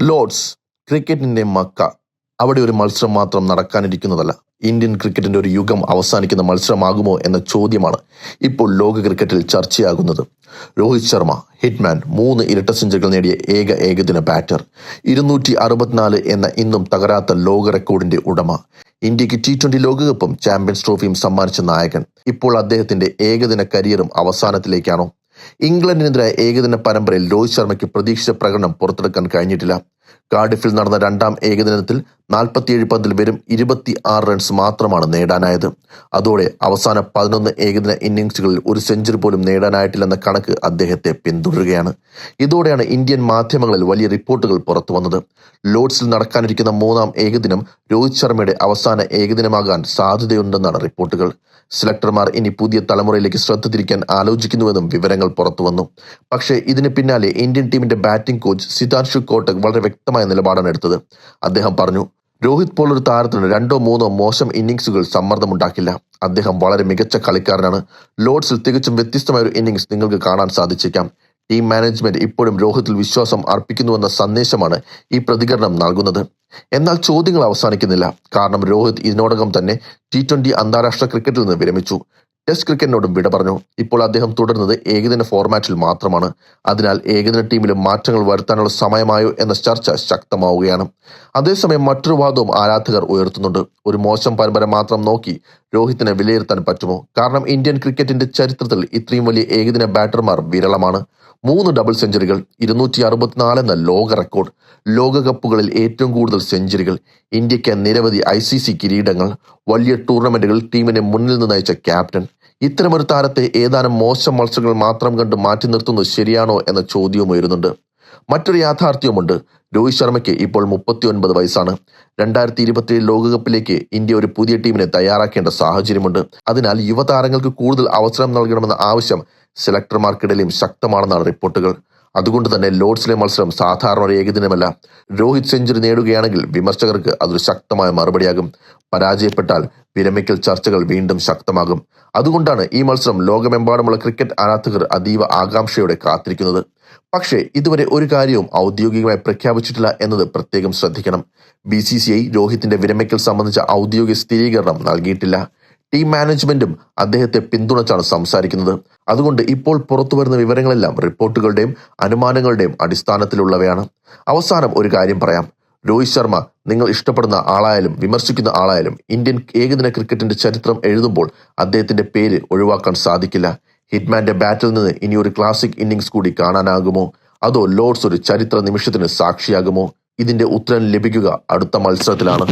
Lord's ക്രിക്കറ്റിന്റെ Mecca. അവിടെ ഒരു മത്സരം മാത്രം നടക്കാനിരിക്കുന്നതല്ല, ഇന്ത്യൻ ക്രിക്കറ്റിന്റെ ഒരു യുഗം അവസാനിക്കുന്ന മത്സരമാകുമോ എന്ന ചോദ്യമാണ് ഇപ്പോൾ ലോക ക്രിക്കറ്റിൽ ചർച്ചയാകുന്നത്. രോഹിത് ശർമ്മ ഹിറ്റ്മാൻ 3 ഇരട്ട സെഞ്ചുറികൾ നേടിയ ഏകദിന ബാറ്റർ, 264 എന്ന ഇന്നും തകരാത്ത ലോക റെക്കോർഡിന്റെ ഉടമ, ഇന്ത്യക്ക് T20 ലോകകപ്പും ചാമ്പ്യൻസ് ട്രോഫിയും സമ്മാനിച്ച നായകൻ. ഇപ്പോൾ അദ്ദേഹത്തിന്റെ ഏകദിന കരിയറും അവസാനത്തിലേക്കാണോ? ഇംഗ്ലണ്ടിനെതിരായ ഏകദിന പരമ്പരയിൽ രോഹിത് ശർമ്മയ്ക്ക് പ്രതീക്ഷിച്ച പ്രകടനം പുറത്തെടുക്കാൻ കഴിഞ്ഞിട്ടില്ല. കാർഡിഫിൽ നടന്ന രണ്ടാം ഏകദിനത്തിൽ 47 പന്തിൽ വെറും 26 റൺസ് മാത്രമാണ് നേടാനായത്. അതോടെ അവസാന 11 ഏകദിന ഇന്നിംഗ്സുകളിൽ ഒരു സെഞ്ചുറി പോലും നേടാനായിട്ടില്ലെന്ന കണക്ക് അദ്ദേഹത്തെ പിന്തുടരുകയാണ്. ഇതോടെയാണ് ഇന്ത്യൻ മാധ്യമങ്ങളിൽ വലിയ റിപ്പോർട്ടുകൾ പുറത്തു വന്നത്. ലോർഡ്സിൽ നടക്കാനിരിക്കുന്ന 3-ാം ഏകദിനം രോഹിത് ശർമ്മയുടെ അവസാന ഏകദിനമാകാൻ സാധ്യതയുണ്ടെന്നാണ് റിപ്പോർട്ടുകൾ. സെലക്ടർമാർ ഇനി പുതിയ തലമുറയിലേക്ക് ശ്രദ്ധ തിരിക്കാൻ ആലോചിക്കുന്നുവെന്നും വിവരങ്ങൾ പുറത്തുവന്നു. പക്ഷേ ഇതിന് പിന്നാലെ ഇന്ത്യൻ ടീമിന്റെ ബാറ്റിംഗ് കോച്ച് സിദ്ധാർത്ഥ് കോട്ടക് വളരെ വ്യക്തമായ നിലപാടാണ് എടുത്തത്. അദ്ദേഹം പറഞ്ഞു, രോഹിത് പോലൊരു താരത്തിന് 2-3 മോശം ഇന്നിംഗ്സുകൾ സമ്മർദ്ദമുണ്ടാക്കില്ല. അദ്ദേഹം വളരെ മികച്ച കളിക്കാരനാണ്. ലോർഡ്സിൽ തികച്ചും വ്യത്യസ്തമായ ഒരു ഇന്നിംഗ്സ് നിങ്ങൾക്ക് കാണാൻ സാധിച്ചേക്കാം. ടീം മാനേജ്മെന്റ് ഇപ്പോഴും രോഹിത്തിൽ വിശ്വാസം അർപ്പിക്കുന്നുവെന്ന സന്ദേശമാണ് ഈ പ്രതികരണം നൽകുന്നത്. എന്നാൽ ചോദ്യങ്ങൾ അവസാനിക്കുന്നില്ല. കാരണം രോഹിത് ഇതിനോടകം തന്നെ T20 അന്താരാഷ്ട്ര ക്രിക്കറ്റിൽ നിന്ന് വിരമിച്ചു. ടെസ്റ്റ് ക്രിക്കറ്റിനോടും വിട പറഞ്ഞു. ഇപ്പോൾ അദ്ദേഹം തുടരുന്നത് ഏകദിന ഫോർമാറ്റിൽ മാത്രമാണ്. അതിനാൽ ഏകദിന ടീമിലും മാറ്റങ്ങൾ വരുത്താനുള്ള സമയമായോ എന്ന ചർച്ച ശക്തമാവുകയാണ്. അതേസമയം മറ്റൊരു വാദവും ആരാധകർ ഉയർത്തുന്നുണ്ട്. ഒരു മോശം പരമ്പര മാത്രം നോക്കി രോഹിത്തിനെ വിലയിരുത്താൻ പറ്റുമോ? കാരണം ഇന്ത്യൻ ക്രിക്കറ്റിന്റെ ചരിത്രത്തിൽ ഇത്രയും വലിയ ഏകദിന ബാറ്റർമാർ വിരളമാണ്. 3 ഡബിൾ സെഞ്ചുറികൾ, 264 എന്ന ലോക റെക്കോർഡ്, ലോകകപ്പുകളിൽ ഏറ്റവും കൂടുതൽ സെഞ്ചുറികൾ, ഇന്ത്യക്ക് നിരവധി ICC കിരീടങ്ങൾ, വലിയ ടൂർണമെന്റുകളിൽ ടീമിനെ മുന്നിൽ നിന്ന് നയിച്ച ക്യാപ്റ്റൻ. ഇത്തരമൊരു താരത്തെ ഏതാനും മോശം മത്സരങ്ങൾ മാത്രം കണ്ട് മാറ്റി നിർത്തുന്നത് ശരിയാണോ എന്ന ചോദ്യവും ഉയരുന്നുണ്ട്. മറ്റൊരു യാഥാർത്ഥ്യവുമുണ്ട്. രോഹിത് ശർമ്മയ്ക്ക് ഇപ്പോൾ 39 വയസ്സാണ്. 2027 ലോകകപ്പിലേക്ക് ഇന്ത്യ ഒരു പുതിയ ടീമിനെ തയ്യാറാക്കേണ്ട സാഹചര്യമുണ്ട്. അതിനാൽ യുവതാരങ്ങൾക്ക് കൂടുതൽ അവസരം നൽകണമെന്ന ആവശ്യം സെലക്ടർമാർക്കിടയിലും ശക്തമാണെന്നാണ് റിപ്പോർട്ടുകൾ. അതുകൊണ്ട് തന്നെ ലോർഡ്സിലെ മത്സരം സാധാരണ ഒരു ഏകദിനമല്ല. രോഹിത് സെഞ്ചുറി നേടുകയാണെങ്കിൽ വിമർശകർക്ക് അതൊരു ശക്തമായ മറുപടിയാകും. പരാജയപ്പെട്ടാൽ വിരമിക്കൽ ചർച്ചകൾ വീണ്ടും ശക്തമാകും. അതുകൊണ്ടാണ് ഈ മത്സരം ലോകമെമ്പാടുമുള്ള ക്രിക്കറ്റ് ആരാധകർ അതീവ ആകാംക്ഷയോടെ കാത്തിരിക്കുന്നത്. പക്ഷേ ഇതുവരെ ഒരു കാര്യവും ഔദ്യോഗികമായി പ്രഖ്യാപിച്ചിട്ടില്ല എന്നത് പ്രത്യേകം ശ്രദ്ധിക്കണം. BCCI രോഹിത്തിന്റെ വിരമിക്കൽ സംബന്ധിച്ച ഔദ്യോഗിക സ്ഥിരീകരണം നൽകിയിട്ടില്ല. ടീം മാനേജ്മെന്റും അദ്ദേഹത്തെ പിന്തുണച്ചാണ് സംസാരിക്കുന്നത്. അതുകൊണ്ട് ഇപ്പോൾ പുറത്തുവരുന്ന വിവരങ്ങളെല്ലാം റിപ്പോർട്ടുകളുടെയും അനുമാനങ്ങളുടെയും അടിസ്ഥാനത്തിലുള്ളവയാണ്. അവസാനം ഒരു കാര്യം പറയാം. രോഹിത് ശർമ്മ നിങ്ങൾ ഇഷ്ടപ്പെടുന്ന ആളായാലും വിമർശിക്കുന്ന ആളായാലും ഇന്ത്യൻ ഏകദിന ക്രിക്കറ്റിന്റെ ചരിത്രം എഴുതുമ്പോൾ അദ്ദേഹത്തിന്റെ പേര് ഒഴിവാക്കാൻ സാധിക്കില്ല. ഹിറ്റ്മാന്റെ ബാറ്റിൽ നിന്ന് ഇനി ഒരു ക്ലാസിക് ഇന്നിംഗ്സ് കൂടി കാണാനാകുമോ? അതോ ലോർഡ്സ് ഒരു ചരിത്ര നിമിഷത്തിന് സാക്ഷിയാകുമോ? ഇതിന്റെ ഉത്തരം ലഭിക്കുക അടുത്ത മത്സരത്തിലാണ്.